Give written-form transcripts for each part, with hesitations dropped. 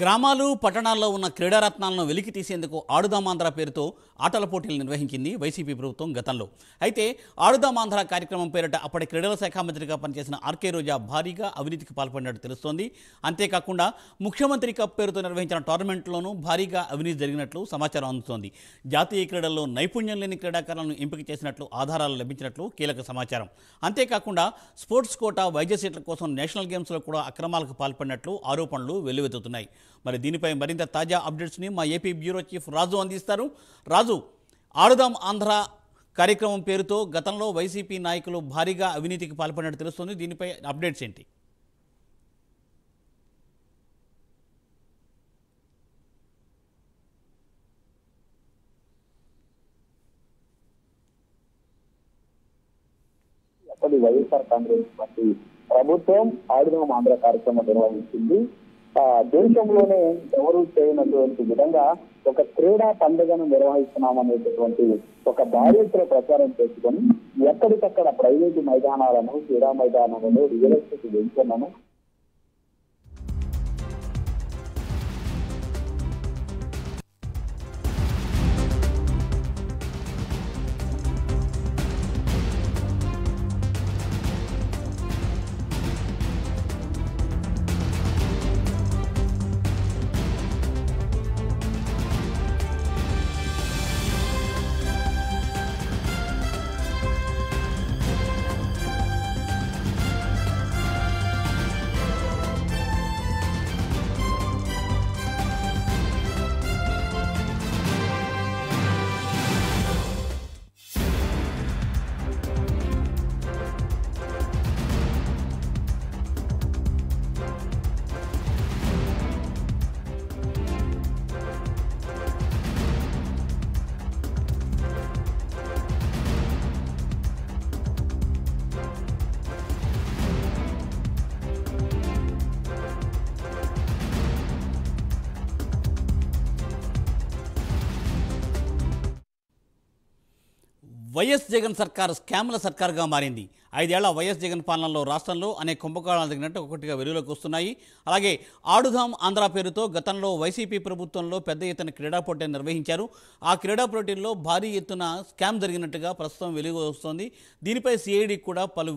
గ్రామాలు పట్టణాల్లో ఉన్న క్రీడారత్నాలను వెలికి తీసేందుకు ఆడుదామాంధ్ర పేరుతో ఆటల పోటీలు నిర్వహించింది వైసీపీ ప్రభుత్వం గతంలో. అయితే ఆడుదామాంధ్ర కార్యక్రమం పేరిట అప్పటి క్రీడల శాఖ మంత్రిగా పనిచేసిన ఆర్కే రోజా భారీగా అవినీతికి పాల్పడినట్టు తెలుస్తోంది. అంతేకాకుండా ముఖ్యమంత్రి కప్ పేరుతో నిర్వహించిన టోర్నమెంట్లోనూ భారీగా అవినీతి జరిగినట్లు సమాచారం అందుతోంది. జాతీయ క్రీడల్లో నైపుణ్యం లేని క్రీడాకారులను ఎంపిక చేసినట్లు ఆధారాలు లభించినట్లు కీలక సమాచారం. అంతేకాకుండా స్పోర్ట్స్ కోటా వైద్య సీట్ల కోసం నేషనల్ గేమ్స్లో కూడా అక్రమాలకు పాల్పడినట్లు ఆరోపణలు వెల్లువెత్తుతున్నాయి. మరి దీనిపై మరింత తాజా అప్డేట్స్ని మా ఏపీ బ్యూరో చీఫ్ రాజు అందిస్తారు. రాజు, ఆడుదాం ఆంధ్ర కార్యక్రమం పేరుతో గతంలో వైసీపీ నాయకులు భారీగా అవినీతికి పాల్పడినట్టు తెలుస్తుంది. దీనిపై అప్డేట్స్ ఏంటి? అప్పటి వైఎస్ఆర్ కాంగ్రెస్ పార్టీ ప్రభుత్వం ఆడుదాం ఆంధ్ర కార్యక్రమం నిర్వహించింది. దేశంలోనే ఎవరు చేయనటువంటి విధంగా ఒక క్రీడా పండుగను నిర్వహిస్తున్నామనేటటువంటి ఒక భారీతో ప్రచారం చేసుకొని ఎక్కడికక్కడ ప్రైవేటు మైదానాలను, క్రీడా మైదానాలను, రియల్ ఎస్టేట్ వెంచర్లను వైఎస్ జగన్ సర్కార్ స్కామ్ల సర్కార్గా మారింది. 5 ఏళ్ల వైఎస్ జగన్ పాలనలో రాష్ట్రంలో అనేక కుంభకోణాలు జరిగినట్టు ఒక్కొక్కటిగా వెలుగులోకి వస్తున్నాయి. అలాగే ఆడుదాం ఆంధ్ర పేరుతో గతంలో వైసీపీ ప్రభుత్వంలో పెద్ద ఎత్తున క్రీడా పోటీలు నిర్వహించారు. ఆ క్రీడా పోటీల్లో భారీ ఎత్తున స్కామ్ జరిగినట్టుగా ప్రస్తుతం వెలుగు వస్తోంది. దీనిపై సిఐడి కూడా పలు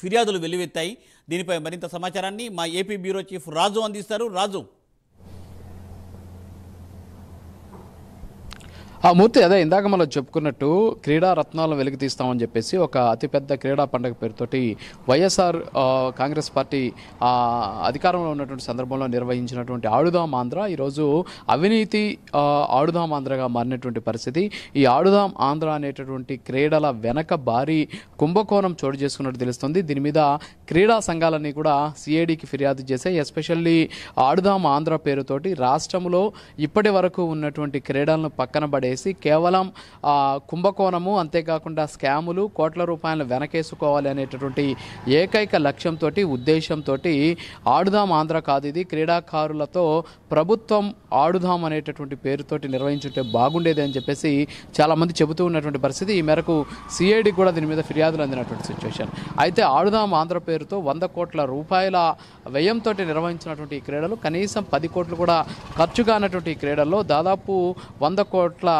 ఫిర్యాదులు వెల్లువెత్తాయి. దీనిపై మరింత సమాచారాన్ని మా ఏపీ బ్యూరో చీఫ్ రాజు అందిస్తారు. రాజు, మూర్తి, అదే ఇందాక మనం చెప్పుకున్నట్టు క్రీడా రత్నాలను వెలికి తీస్తామని చెప్పేసి ఒక అతిపెద్ద క్రీడా పండుగ పేరుతోటి వైఎస్ఆర్ కాంగ్రెస్ పార్టీ అధికారంలో ఉన్నటువంటి సందర్భంలో నిర్వహించినటువంటి ఆడుదాం ఆంధ్ర ఈరోజు అవినీతి ఆడుదాం ఆంధ్రగా మారినటువంటి పరిస్థితి. ఈ ఆడుదాం ఆంధ్ర అనేటటువంటి క్రీడల వెనక భారీ కుంభకోణం చోటు చేసుకున్నట్టు తెలుస్తుంది. దీని మీద క్రీడా సంఘాలన్నీ కూడా సిఐడికి ఫిర్యాదు చేశాయి. ఎస్పెషల్లీ ఆడుదాం ఆంధ్ర పేరుతోటి రాష్ట్రంలో ఇప్పటి వరకు ఉన్నటువంటి క్రీడలను పక్కన పడేసి కేవలం కుంభకోణము, అంతేకాకుండా స్కాములు, కోట్ల రూపాయలను వెనకేసుకోవాలి అనేటటువంటి ఏకైక లక్ష్యంతో, ఉద్దేశంతో ఆడుదాం ఆంధ్ర కాదు ఇది, క్రీడాకారులతో ప్రభుత్వం ఆడుదాం అనేటటువంటి పేరుతోటి నిర్వహించుంటే బాగుండేది అని చెప్పేసి చాలామంది చెబుతూ ఉన్నటువంటి పరిస్థితి. ఈ మేరకు సిఐడి కూడా దీని మీద ఫిర్యాదులు అందినటువంటి సిచ్యువేషన్. అయితే ఆడుదాం ఆంధ్ర పేరుతో 100 కోట్ల రూపాయల వ్యయంతో నిర్వహించినటువంటి ఈ క్రీడలు కనీసం 10 కోట్లు కూడా ఖర్చు కానటువంటి ఈ క్రీడల్లో దాదాపు 100 కోట్ల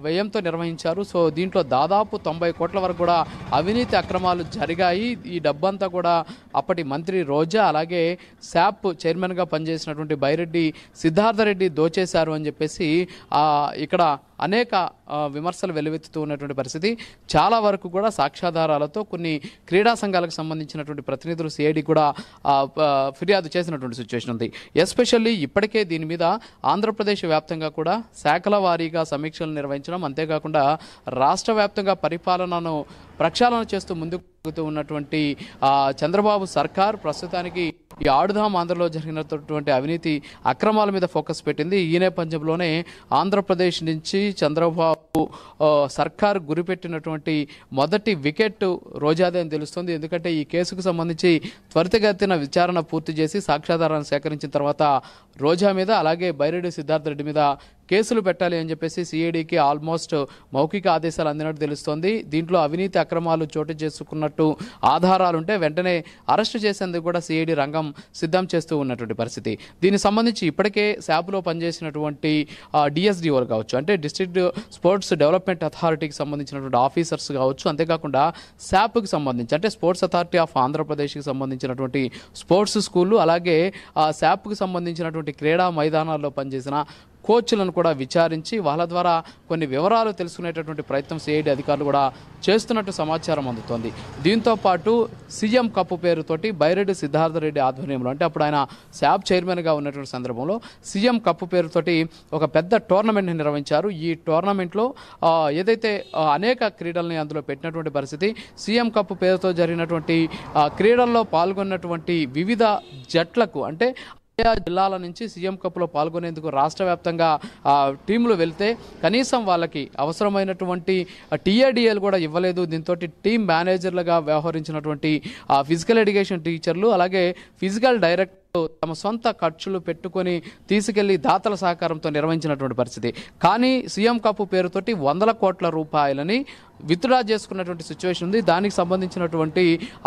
వ్యయంతో నిర్వహించారు. సో దీంట్లో దాదాపు 90 కోట్ల వరకు కూడా అవినీతి అక్రమాలు జరిగాయి. ఈ డబ్బంతా కూడా అప్పటి మంత్రి రోజా, అలాగే శాప్ చైర్మన్గా పనిచేసినటువంటి బైరెడ్డి సిద్ధార్థరెడ్డి దోచేశారు అని చెప్పేసి ఇక్కడ అనేక విమర్శలు వెల్లువెత్తుతూ ఉన్నటువంటి పరిస్థితి. చాలా వరకు కూడా సాక్ష్యాధారాలతో కొన్ని క్రీడా సంఘాలకు సంబంధించినటువంటి ప్రతినిధులు సిఐడి కూడా ఫిర్యాదు చేసినటువంటి సిచ్యువేషన్ ఉంది. ఎస్పెషల్లీ ఇప్పటికే దీని మీద ఆంధ్రప్రదేశ్ వ్యాప్తంగా కూడా శాఖల వారీగా సమీక్షలు నిర్వహించడం, అంతేకాకుండా రాష్ట్ర వ్యాప్తంగా పరిపాలనను ప్రక్షాళన చేస్తూ ముందుకు ఉన్నటువంటి చంద్రబాబు సర్కార్ ప్రస్తుతానికి ఈ ఆడుదాం ఆంధ్రలో జరిగినటువంటి అవినీతి అక్రమాల మీద ఫోకస్ పెట్టింది. ఈ నేపథ్యంలోనే ఆంధ్రప్రదేశ్ నుంచి చంద్రబాబు సర్కార్ గురిపెట్టినటువంటి మొదటి వికెట్ రోజాదే అని తెలుస్తుంది. ఎందుకంటే ఈ కేసుకు సంబంధించి త్వరితగతిన విచారణ పూర్తి చేసి సాక్ష్యాధారాలను సేకరించిన తర్వాత రోజా మీద అలాగే బైరెడ్డి సిద్ధార్థ రెడ్డి మీద కేసులు పెట్టాలి అని చెప్పేసి సిఐడికి ఆల్మోస్ట్ మౌఖిక ఆదేశాలు అందినట్టు తెలుస్తోంది. దీంట్లో అవినీతి అక్రమాలు చోటు చేసుకున్నట్టు ఆధారాలుంటే వెంటనే అరెస్టు చేసేందుకు కూడా సిఐడి రంగం సిద్ధం చేస్తూ ఉన్నటువంటి పరిస్థితి. దీనికి సంబంధించి ఇప్పటికే శాప్లో పనిచేసినటువంటి డిఎస్డిఓలు కావచ్చు, అంటే డిస్ట్రిక్ట్ స్పోర్ట్స్ డెవలప్మెంట్ అథారిటీకి సంబంధించినటువంటి ఆఫీసర్స్ కావచ్చు, అంతేకాకుండా శాప్కి సంబంధించి అంటే స్పోర్ట్స్ అథారిటీ ఆఫ్ ఆంధ్రప్రదేశ్కి సంబంధించినటువంటి స్పోర్ట్స్ స్కూళ్ళు, అలాగే శాప్కి సంబంధించినటువంటి క్రీడా మైదానాల్లో పనిచేసిన కోచ్లను కూడా విచారించి వాళ్ళ ద్వారా కొన్ని వివరాలు తెలుసుకునేటటువంటి ప్రయత్నం సిఐడి అధికారులు కూడా చేస్తున్నట్టు సమాచారం అందుతోంది. దీంతో పాటు సీఎం కప్పు పేరుతోటి బైరెడ్డి సిద్ధార్థ రెడ్డి ఆధ్వర్యంలో, అంటే అప్పుడు ఆయన శాప్ చైర్మన్గా ఉన్నటువంటి సందర్భంలో సీఎం కప్పు పేరుతోటి ఒక పెద్ద టోర్నమెంట్ని నిర్వహించారు. ఈ టోర్నమెంట్లో ఏదైతే అనేక క్రీడల్ని అందులో పెట్టినటువంటి పరిస్థితి, సీఎం కప్పు పేరుతో జరిగినటువంటి క్రీడల్లో పాల్గొన్నటువంటి వివిధ జట్లకు, అంటే జిల్లాల నుంచి సీఎం కప్లో పాల్గొనేందుకు రాష్ట్ర వ్యాప్తంగా టీంలు వెళ్తే కనీసం వాళ్ళకి అవసరమైనటువంటి టీఏడిఏలు కూడా ఇవ్వలేదు. దీంతో టీం మేనేజర్లుగా వ్యవహరించినటువంటి ఫిజికల్ ఎడ్యుకేషన్ టీచర్లు అలాగే ఫిజికల్ డైరెక్టర్ తమ సొంత ఖర్చులు పెట్టుకొని తీసుకెళ్లి దాతల సహకారంతో నిర్వహించినటువంటి పరిస్థితి. కానీ సీఎం కప్పు పేరుతోటి 100 కోట్ల రూపాయలని విత్డ్రా చేసుకున్నటువంటి సిచ్యువేషన్ ఉంది. దానికి సంబంధించినటువంటి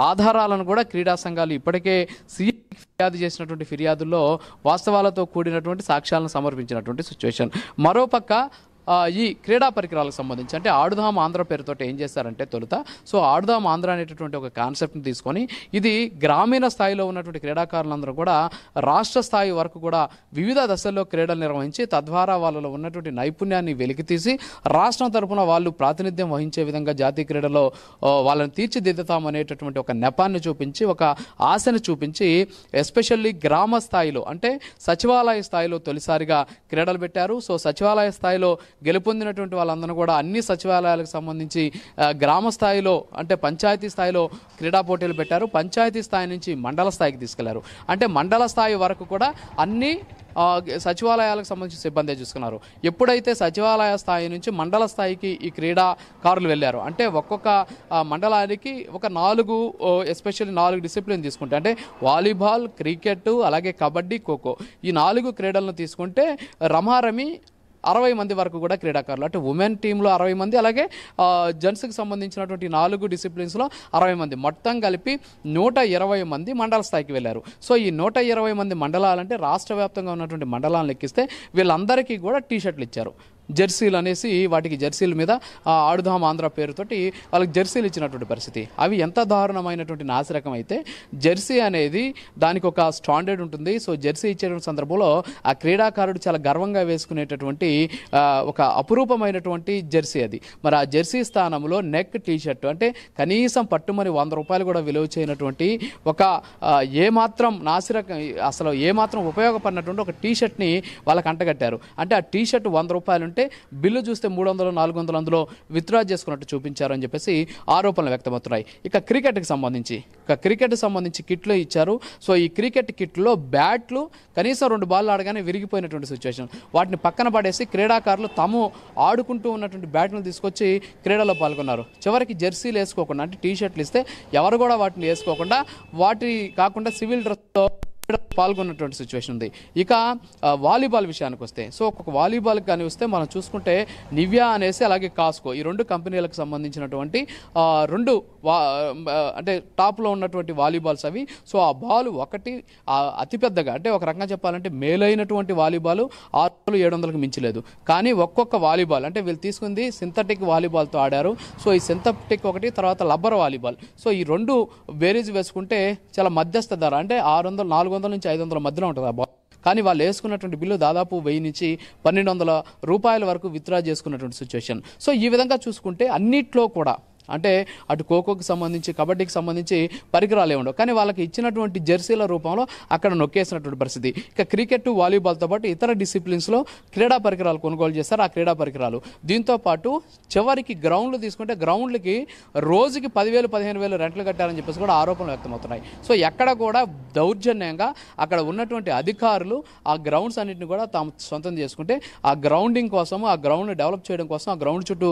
ఆధారాలను కూడా క్రీడా సంఘాలు ఇప్పటికే ఫిర్యాదు చేసినటువంటి ఫిర్యాదుల్లో వాస్తవాలతో కూడినటువంటి సాక్ష్యాలను సమర్పించినటువంటి సిచ్యువేషన్. మరోపక్క ఈ క్రీడా పరికరాలకు సంబంధించి అంటే ఆడుదాం ఆంధ్ర పేరుతో ఏం చేశారంటే తొలుత ఆడుదాం ఆంధ్ర అనేటటువంటి ఒక కాన్సెప్ట్ని తీసుకొని ఇది గ్రామీణ స్థాయిలో ఉన్నటువంటి క్రీడాకారులందరూ కూడా రాష్ట్ర స్థాయి వరకు కూడా వివిధ దశల్లో క్రీడలు నిర్వహించి తద్వారా వాళ్ళలో ఉన్నటువంటి నైపుణ్యాన్ని వెలికితీసి రాష్ట్రం తరఫున వాళ్ళు ప్రాతినిధ్యం వహించే విధంగా జాతీయ క్రీడలో వాళ్ళని తీర్చిదిద్దుతామనేటటువంటి ఒక నెపాన్ని చూపించి, ఒక ఆశను చూపించి, ఎస్పెషల్లీ గ్రామ స్థాయిలో అంటే సచివాలయ స్థాయిలో తొలిసారిగా క్రీడలు పెట్టారు. సచివాలయ స్థాయిలో గెలుపొందినటువంటి వాళ్ళందరూ కూడా అన్ని సచివాలయాలకు సంబంధించి గ్రామ స్థాయిలో అంటే పంచాయతీ స్థాయిలో క్రీడా పోటీలు పెట్టారు. పంచాయతీ స్థాయి నుంచి మండల స్థాయికి తీసుకెళ్లారు. అంటే మండల స్థాయి వరకు కూడా అన్ని సచివాలయాలకు సంబంధించి సిబ్బంది చూసుకున్నారు. ఎప్పుడైతే సచివాలయ స్థాయి నుంచి మండల స్థాయికి ఈ క్రీడాకారులు వెళ్ళారు అంటే ఒక్కొక్క మండలానికి ఒక 4 ఎస్పెషల్లీ 4 డిసిప్లిన్ తీసుకుంటే అంటే వాలీబాల్, క్రికెట్, అలాగే కబడ్డీ, ఖోఖో ఈ 4 క్రీడలను తీసుకుంటే రమారమి 60 మంది వరకు కూడా క్రీడాకారులు, అంటే ఉమెన్ టీంలో 60 మంది, అలాగే జెంట్స్కి సంబంధించినటువంటి 4 డిసిప్లిన్స్లో 60 మంది, మొత్తం కలిపి 120 మంది మండల స్థాయికి వెళ్ళారు. ఈ 120 మంది మండలాలంటే రాష్ట్ర వ్యాప్తంగా ఉన్నటువంటి మండలాలను లెక్కిస్తే వీళ్ళందరికీ కూడా టీషర్ట్లు ఇచ్చారు. జెర్సీలు అనేసి వాటికి జెర్సీల మీద ఆడుదాం ఆంధ్ర పేరుతోటి వాళ్ళకి జెర్సీలు ఇచ్చినటువంటి పరిస్థితి. అవి ఎంత దారుణమైనటువంటి నాసిరకం అయితే జెర్సీ అనేది దానికి ఒక స్టాండర్డ్ ఉంటుంది. జెర్సీ ఇచ్చేటువంటి సందర్భంలో ఆ క్రీడాకారుడు చాలా గర్వంగా వేసుకునేటటువంటి ఒక అపురూపమైనటువంటి జెర్సీ అది. మరి ఆ జెర్సీ స్థానంలో నెక్ టీషర్ట్ అంటే కనీసం పట్టుమని 100 రూపాయలు కూడా విలువ చేయనటువంటి ఒక ఏమాత్రం నాసిరకం, అసలు ఏమాత్రం ఉపయోగపడినటువంటి ఒక టీషర్ట్ని వాళ్ళకి అంటగట్టారు. అంటే ఆ టీషర్ట్ 100 రూపాయలు అంటే బిల్లు చూస్తే 300, 400 అందులో విత్డ్రా చేసుకున్నట్టు చూపించారని చెప్పేసి ఆరోపణలు వ్యక్తమవుతున్నాయి. ఇక క్రికెట్కి సంబంధించి కిట్లు ఇచ్చారు. ఈ క్రికెట్ కిట్లో బ్యాట్లు కనీసం 2 బాల్ ఆడగానే విరిగిపోయినటువంటి సిచ్యువేషన్. వాటిని పక్కన పడేసి క్రీడాకారులు తాము ఆడుకుంటూ ఉన్నటువంటి బ్యాట్లను తీసుకొచ్చి క్రీడలో పాల్గొన్నారు. చివరికి జెర్సీలు వేసుకోకుండా అంటే టీ షర్ట్లు ఇస్తే ఎవరు కూడా వాటిని వేసుకోకుండా వాటి కాకుండా సివిల్ డ్రెస్తో పాల్గొన్నటువంటి సిచ్యువేషన్ ఉంది. ఇక వాలీబాల్ విషయానికి వస్తే ఒక్కొక్క వాలీబాల్ కానీ వస్తే మనం చూసుకుంటే నివ్యా అనేసి అలాగే కాస్కో ఈ 2 కంపెనీలకు సంబంధించినటువంటి 2 అంటే టాప్లో ఉన్నటువంటి వాలీబాల్స్ అవి. ఆ బాల్ ఒకటి అతిపెద్దగా అంటే ఒక రకంగా చెప్పాలంటే మేలైనటువంటి వాలీబాల్ 600-700కి మించలేదు. కానీ ఒక్కొక్క వాలీబాల్ అంటే వీళ్ళు తీసుకుంది సింథటిక్ వాలీబాల్తో ఆడారు. ఈ సింథటిక్ ఒకటి, తర్వాత రబ్బర్ వాలీబాల్. ఈ 2 బేరీజ్ వేసుకుంటే చాలా మధ్యస్థ ధర అంటే 400 నుంచి 500 మధ్యలో ఉంటుంది ఆ బాల్. కానీ వాళ్ళు వేసుకున్నటువంటి బిల్లు దాదాపు 1000 నుంచి 1200 రూపాయల వరకు విత్డ్రా చేసుకున్నటువంటి సిచ్యువేషన్. ఈ విధంగా చూసుకుంటే అన్నిట్లో కూడా అంటే అటు ఖోఖోకి సంబంధించి కబడ్డీకి సంబంధించి పరికరాలు ఉండవు, కానీ వాళ్ళకి ఇచ్చినటువంటి జెర్సీల రూపంలో అక్కడ నొక్కేసినటువంటి పరిస్థితి. ఇక క్రికెట్, వాలీబాల్తో పాటు ఇతర డిసిప్లిన్స్లో క్రీడా పరికరాలు కొనుగోలు చేస్తారు. ఆ క్రీడా పరికరాలు దీంతో పాటు చివరికి గ్రౌండ్లు తీసుకుంటే గ్రౌండ్లకి రోజుకి 10,000 15,000 రెంట్లు కట్టారని చెప్పేసి కూడా ఆరోపణలు వ్యక్తమవుతున్నాయి. సో ఎక్కడ కూడా దౌర్జన్యంగా అక్కడ ఉన్నటువంటి అధికారులు ఆ గ్రౌండ్స్ అన్నింటిని కూడా తాము సొంతం చేసుకుంటే ఆ గ్రౌండింగ్ కోసం, ఆ గ్రౌండ్ డెవలప్ చేయడం కోసం, ఆ గ్రౌండ్ చుట్టూ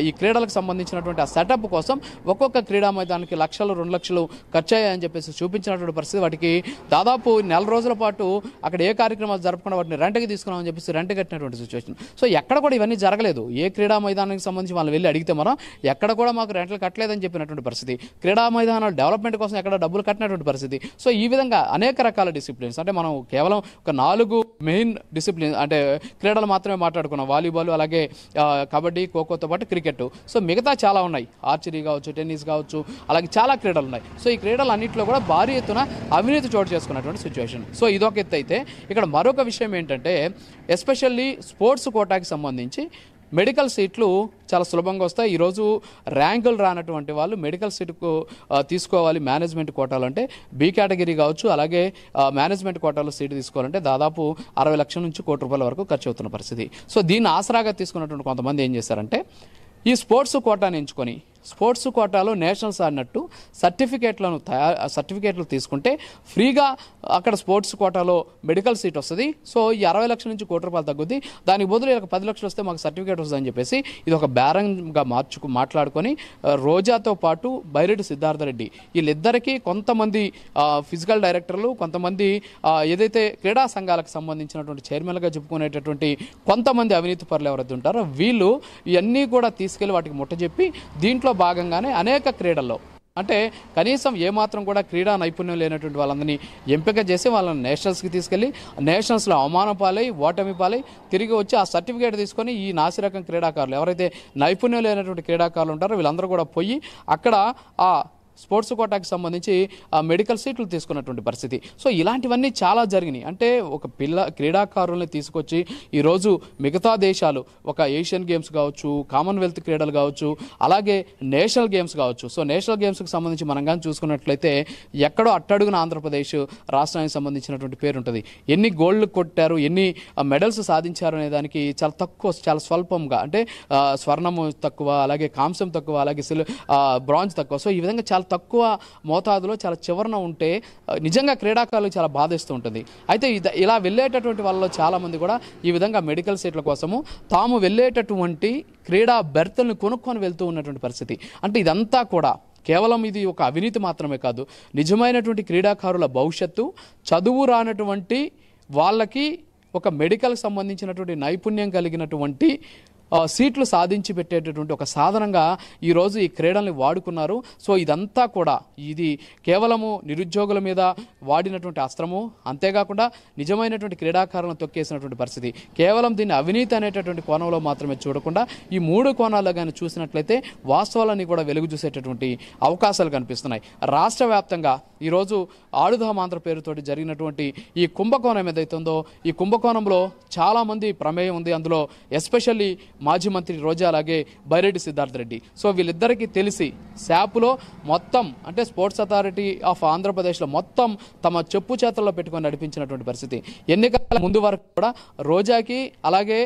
ఈ క్రీడలకు సంబంధించినటువంటి ఆ సెటప్ కోసం ఒక్కొక్క క్రీడా మైదానానికి లక్షలు 2 లక్షలు ఖర్చు అయ్యాయని చెప్పేసి చూపించినటువంటి పరిస్థితి. వాటికి దాదాపు నెల రోజుల పాటు అక్కడ ఏ కార్యక్రమాలు జరపకుండా వాటిని రెంట్కి తీసుకున్నామని చెప్పేసి రెంట్ కట్టినటువంటి సిచ్యువేషన్. సో ఎక్కడ కూడా ఇవన్నీ జరగలేదు. ఏ క్రీడా మైదానానికి సంబంధించి వాళ్ళు వెళ్ళి అడిగితే మనం ఎక్కడ కూడా మాకు రెంట్లు కట్టలేదని చెప్పినటువంటి పరిస్థితి. క్రీడా మైదానాలు డెవలప్మెంట్ కోసం ఎక్కడ డబ్బులు కట్టినటువంటి పరిస్థితి. సో ఈ విధంగా అనేక రకాల డిసిప్లిన్స్, అంటే మనం కేవలం ఒక 4 మెయిన్ డిసిప్లిన్ అంటే క్రీడలు మాత్రమే మాట్లాడుకున్నాం. వాలీబాల్, అలాగే కబడ్డీ, ఖోఖోతో పాటు క్రికెట్. సో మిగతా చాలా ఉన్నాయి, ఆర్చరీ కావచ్చు, టెన్నిస్ కావచ్చు, అలాగే చాలా క్రీడలు ఉన్నాయి. సో ఈ క్రీడలు అన్నింటిలో కూడా భారీ ఎత్తున అవినీతి చోటు చేసుకున్నటువంటి సిచ్యువేషన్. సో ఇదొక ఎత్తు అయితే ఇక్కడ మరొక విషయం ఏంటంటే ఎస్పెషల్లీ స్పోర్ట్స్ కోటాకి సంబంధించి మెడికల్ సీట్లు చాలా సులభంగా వస్తాయి. ఈరోజు ర్యాంకులు రానటువంటి వాళ్ళు మెడికల్ సీటుకు తీసుకోవాలి మేనేజ్మెంట్ కోటాలు అంటే బి కేటగిరీ కావచ్చు, అలాగే మేనేజ్మెంట్ కోటాలో సీటు తీసుకోవాలంటే దాదాపు 60 లక్షల నుంచి ₹1,00,00,000 వరకు ఖర్చు అవుతున్న పరిస్థితి. సో దీన్ని ఆసరాగా తీసుకున్నటువంటి కొంతమంది ఏం చేశారంటే ఈ స్పోర్ట్స్ కోటాని ఎంచుకొని స్పోర్ట్స్ కోటాలో నేషనల్స్ ఆడినట్టు సర్టిఫికేట్లు తీసుకుంటే ఫ్రీగా అక్కడ స్పోర్ట్స్ కోటాలో మెడికల్ సీట్ వస్తుంది. సో ఈ 60 లక్షల నుంచి ₹1,00,00,000 తగ్గుద్ది, దానికి బదులు ఇలా 10 లక్షలు వస్తే మాకు సర్టిఫికేట్ వస్తుందని చెప్పేసి ఇది ఒక బేరంగా మాట్లాడుకొని రోజాతో పాటు బైరెడ్డి సిద్ధార్థరెడ్డి వీళ్ళిద్దరికీ కొంతమంది ఫిజికల్ డైరెక్టర్లు, కొంతమంది ఏదైతే క్రీడా సంఘాలకు సంబంధించినటువంటి చైర్మన్గా చెప్పుకునేటటువంటి కొంతమంది అవినీతి పరులు ఎవరైతే ఉంటారో వీళ్ళు ఇవన్నీ కూడా తీసుకెళ్లి వాటికి ముట్టజెప్పి దీంట్లో భాగంగానే అనేక క్రీడల్లో అంటే కనీసం ఏమాత్రం కూడా క్రీడా నైపుణ్యం లేనటువంటి వాళ్ళందరినీ ఎంపిక చేసి వాళ్ళని నేషనల్స్కి తీసుకెళ్ళి నేషనల్స్లో అవమానం పాలై, ఓటమి పాలై తిరిగి వచ్చి ఆ సర్టిఫికేట్ తీసుకొని ఈ నాసిరకం క్రీడాకారులు ఎవరైతే నైపుణ్యం లేనటువంటి క్రీడాకారులు ఉంటారో వీళ్ళందరూ కూడా పోయి అక్కడ ఆ స్పోర్ట్స్ కోటాకి సంబంధించి మెడికల్ సీట్లు తీసుకున్నటువంటి పరిస్థితి. సో ఇలాంటివన్నీ చాలా జరిగినాయి. అంటే ఒక క్రీడాకారుల్ని తీసుకొచ్చి ఈరోజు మిగతా దేశాలు ఒక ఏషియన్ గేమ్స్ కావచ్చు, కామన్వెల్త్ క్రీడలు కావచ్చు, అలాగే నేషనల్ గేమ్స్ కావచ్చు. సో నేషనల్ గేమ్స్కి సంబంధించి మనం కానీ చూసుకున్నట్లయితే ఎక్కడో అట్టడుగున ఆంధ్రప్రదేశ్ రాష్ట్రానికి సంబంధించినటువంటి పేరు ఉంటుంది. ఎన్ని గోల్డ్ కొట్టారు, ఎన్ని మెడల్స్ సాధించారు అనే దానికి చాలా తక్కువ, చాలా స్వల్పంగా, అంటే స్వర్ణము తక్కువ, అలాగే కాంస్యం తక్కువ, అలాగే బ్రాంజ్ తక్కువ. సో ఈ విధంగా చాలా తక్కువ మోతాదులో చాలా చివరన ఉంటే నిజంగా క్రీడాకారులకు చాలా బాధేస్తూ ఉంటుంది. అయితే ఇలా వెళ్ళేటటువంటి వాళ్ళలో చాలామంది కూడా ఈ విధంగా మెడికల్ సీట్ల కోసము తాము వెళ్ళేటటువంటి క్రీడా బెర్తుల్ని కొనుక్కొని వెళ్తూ ఉన్నటువంటి పరిస్థితి. అంటే ఇదంతా కూడా కేవలం ఇది ఒక అవినీతి మాత్రమే కాదు, నిజమైనటువంటి క్రీడాకారుల భవిష్యత్తు, చదువు రానటువంటి వాళ్ళకి ఒక మెడికల్ సంబంధించినటువంటి నైపుణ్యం కలిగినటువంటి సీట్లు సాధించి పెట్టేటటువంటి ఒక సాధనంగా ఈరోజు ఈ క్రీడల్ని వాడుకున్నారు. సో ఇదంతా కూడా ఇది కేవలము నిరుద్యోగుల మీద వాడినటువంటి అస్త్రము, అంతేకాకుండా నిజమైనటువంటి క్రీడాకారులను తొక్కేసినటువంటి పరిస్థితి. కేవలం దీన్ని అవినీతి అనేటటువంటి కోణంలో మాత్రమే చూడకుండా ఈ 3 కోణాల్లో కానీ చూసినట్లయితే వాస్తవాలన్నీ కూడా వెలుగు చూసేటటువంటి అవకాశాలు కనిపిస్తున్నాయి. రాష్ట్ర వ్యాప్తంగా ఈరోజు ఆడుదాం ఆంధ్ర పేరుతోటి జరిగినటువంటి ఈ కుంభకోణం ఏదైతే ఉందో ఈ కుంభకోణంలో చాలామంది ప్రమేయం ఉంది. అందులో ఎస్పెషల్లీ మాజీ మంత్రి రోజా, అలాగే బైరెడ్డి సిద్ధార్థరెడ్డి. సో వీళ్ళిద్దరికీ తెలిసి శాప్లో మొత్తం అంటే స్పోర్ట్స్ అథారిటీ ఆఫ్ ఆంధ్రప్రదేశ్లో మొత్తం తమ చెప్పు చేతల్లో పెట్టుకొని నడిపించినటువంటి పరిస్థితి. ఎన్నికల ముందు వరకు కూడా రోజాకి, అలాగే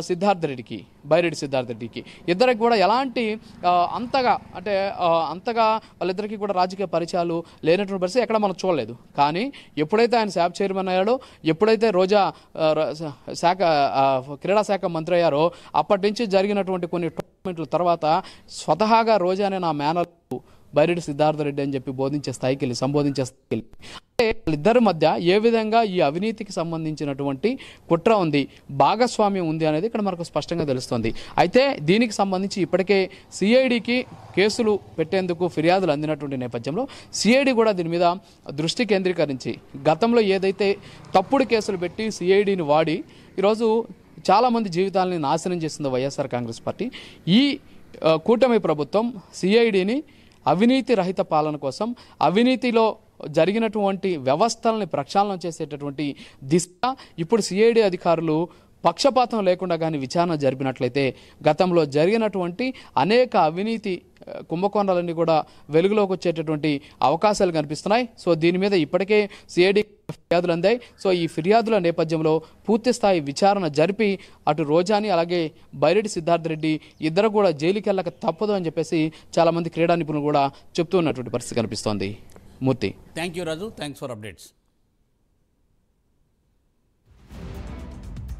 సిద్ధార్థరెడ్డికి, బైరెడ్డి సిద్ధార్థరెడ్డికి ఇద్దరికి కూడా ఎలాంటి అంతగా వాళ్ళిద్దరికీ కూడా రాజకీయ పరిచయాలు లేనటువంటి పరిస్థితి ఎక్కడ మనం చూడలేదు. కానీ ఎప్పుడైతే ఆయన శాప్ చైర్మన్ అయ్యాడో, ఎప్పుడైతే రోజా క్రీడా శాఖ మంత్రి అయ్యారో అప్పటి నుంచి జరిగినటువంటి కొన్ని టోర్నమెంట్ల తర్వాత స్వతహాగా రోజానే నా మేనల్లుడు బైరెడ్డి సిద్ధార్థరెడ్డి అని చెప్పి సంబోధించే స్థాయికి వెళ్ళి అంటే వాళ్ళిద్దరి మధ్య ఏ విధంగా ఈ అవినీతికి సంబంధించినటువంటి కుట్ర ఉంది, భాగస్వామ్యం ఉంది అనేది ఇక్కడ మనకు స్పష్టంగా తెలుస్తుంది. అయితే దీనికి సంబంధించి ఇప్పటికే సిఐడికి కేసులు పెట్టేందుకు ఫిర్యాదులు అందినటువంటి నేపథ్యంలో సిఐడి కూడా దీని మీద దృష్టి కేంద్రీకరించి గతంలో ఏదైతే తప్పుడు కేసులు పెట్టి సిఐడిని వాడి ఈరోజు చాలామంది జీవితాలని నాశనం చేసింది వైఎస్ఆర్ కాంగ్రెస్ పార్టీ, ఈ కూటమి ప్రభుత్వం సిఐడిని అవినీతి రహిత పాలన కోసం, అవినీతిలో జరిగినటువంటి వ్యవస్థలని ప్రక్షాళన చేసేటటువంటి దిశ ఇప్పుడు సిఐడి అధికారులు పక్షపాతం లేకుండా కానీ విచారణ జరిపినట్లయితే గతంలో జరిగినటువంటి అనేక అవినీతి కుంభకోణాలన్నీ కూడా వెలుగులోకి వచ్చేటటువంటి అవకాశాలు కనిపిస్తున్నాయి. సో దీని మీద ఇప్పటికే సిఐడి ఫిర్యాదులు అందాయి. సో ఈ ఫిర్యాదుల నేపథ్యంలో పూర్తి స్థాయి విచారణ జరిపి అటు రోజాని అలాగే బైరెడ్డి సిద్ధార్థ రెడ్డి ఇద్దరు కూడా జైలుకి వెళ్ళక తప్పదు అని చెప్పేసి చాలామంది క్రీడా నిపుణులు కూడా చెప్తూ ఉన్నటువంటి పరిస్థితి కనిపిస్తోంది. Murthy. Thank you Raju, thanks for updates.